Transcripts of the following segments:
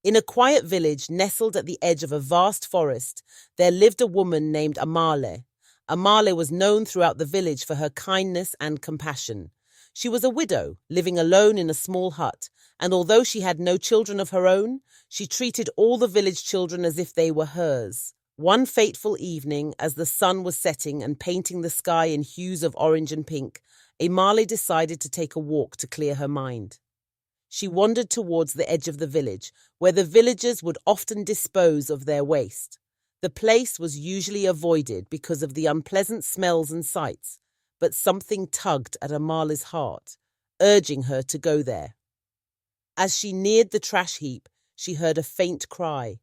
In a quiet village nestled at the edge of a vast forest, there lived a woman named Amale. Amale was known throughout the village for her kindness and compassion. She was a widow, living alone in a small hut, and although she had no children of her own, she treated all the village children as if they were hers. One fateful evening, as the sun was setting and painting the sky in hues of orange and pink, Amale decided to take a walk to clear her mind. She wandered towards the edge of the village, where the villagers would often dispose of their waste. The place was usually avoided because of the unpleasant smells and sights, but something tugged at Amale's heart, urging her to go there. As she neared the trash heap, she heard a faint cry.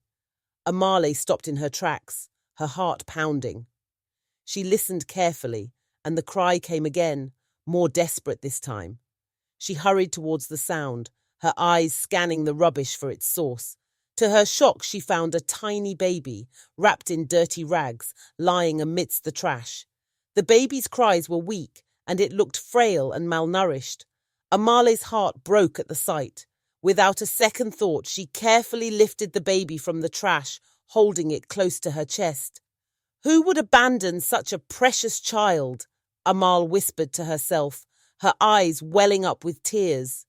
Amale stopped in her tracks, her heart pounding. She listened carefully, and the cry came again, more desperate this time. She hurried towards the sound, her eyes scanning the rubbish for its source. To her shock, she found a tiny baby, wrapped in dirty rags, lying amidst the trash. The baby's cries were weak, and it looked frail and malnourished. Amale's heart broke at the sight. Without a second thought, she carefully lifted the baby from the trash, holding it close to her chest. "Who would abandon such a precious child?" Amale whispered to herself, her eyes welling up with tears.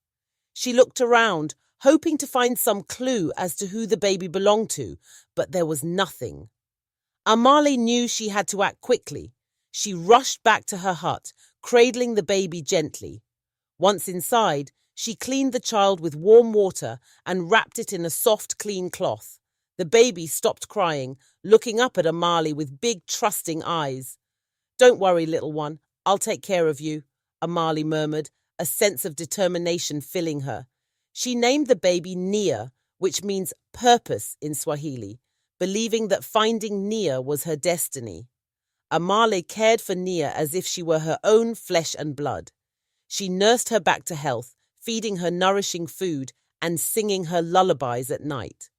She looked around, hoping to find some clue as to who the baby belonged to, but there was nothing. Amale knew she had to act quickly. She rushed back to her hut, cradling the baby gently. Once inside, she cleaned the child with warm water and wrapped it in a soft, clean cloth. The baby stopped crying, looking up at Amale with big, trusting eyes. "Don't worry, little one. I'll take care of you," Amale murmured, a sense of determination filling her. She named the baby Nia, which means purpose in Swahili, believing that finding Nia was her destiny. Amale cared for Nia as if she were her own flesh and blood. She nursed her back to health, feeding her nourishing food and singing her lullabies at night.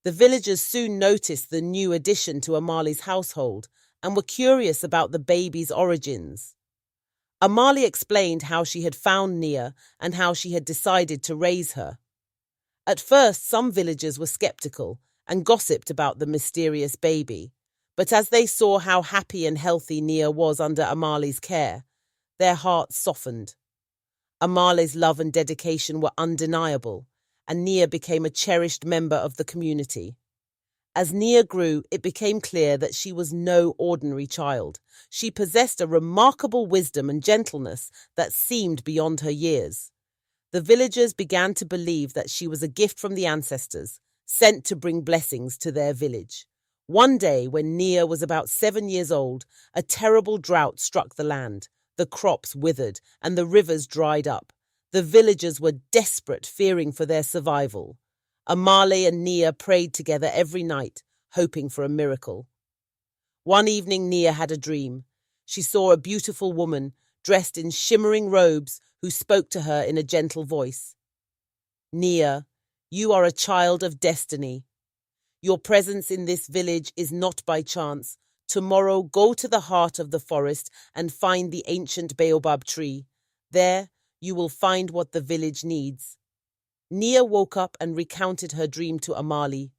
The villagers soon noticed the new addition to Amale's household and were curious about the baby's origins. Amale explained how she had found Nia and how she had decided to raise her. At first, some villagers were skeptical and gossiped about the mysterious baby, but as they saw how happy and healthy Nia was under Amale's care, their hearts softened. Amale's love and dedication were undeniable, and Nia became a cherished member of the community. As Nia grew, it became clear that she was no ordinary child. She possessed a remarkable wisdom and gentleness that seemed beyond her years. The villagers began to believe that she was a gift from the ancestors, sent to bring blessings to their village. One day, when Nia was about 7 years old, a terrible drought struck the land. The crops withered and the rivers dried up. The villagers were desperate, fearing for their survival. Amale and Nia prayed together every night, hoping for a miracle. One evening, Nia had a dream. She saw a beautiful woman, dressed in shimmering robes, who spoke to her in a gentle voice. "Nia, you are a child of destiny. Your presence in this village is not by chance. Tomorrow, go to the heart of the forest and find the ancient baobab tree. There, you will find what the village needs." Nia woke up and recounted her dream to Amale.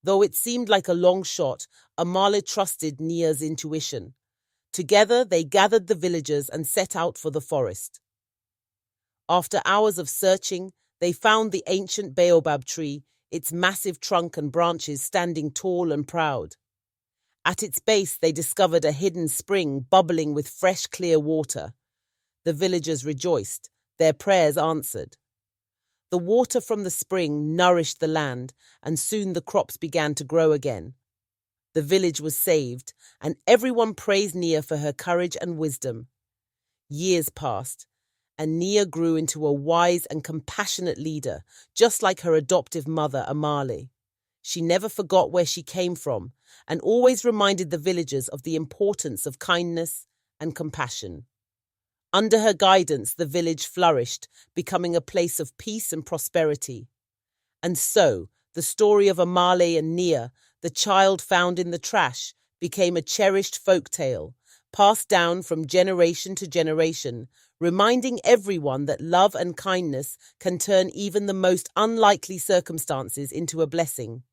Though it seemed like a long shot, Amale trusted Nia's intuition. Together, they gathered the villagers and set out for the forest. After hours of searching, they found the ancient baobab tree, its massive trunk and branches standing tall and proud. At its base, they discovered a hidden spring bubbling with fresh, clear water. The villagers rejoiced, their prayers answered. The water from the spring nourished the land, and soon the crops began to grow again. The village was saved, and everyone praised Nia for her courage and wisdom. Years passed, and Nia grew into a wise and compassionate leader, just like her adoptive mother, Amale. She never forgot where she came from, and always reminded the villagers of the importance of kindness and compassion. Under her guidance, the village flourished, becoming a place of peace and prosperity. And so, the story of Amale and Nia, the child found in the trash, became a cherished folk tale, passed down from generation to generation, reminding everyone that love and kindness can turn even the most unlikely circumstances into a blessing.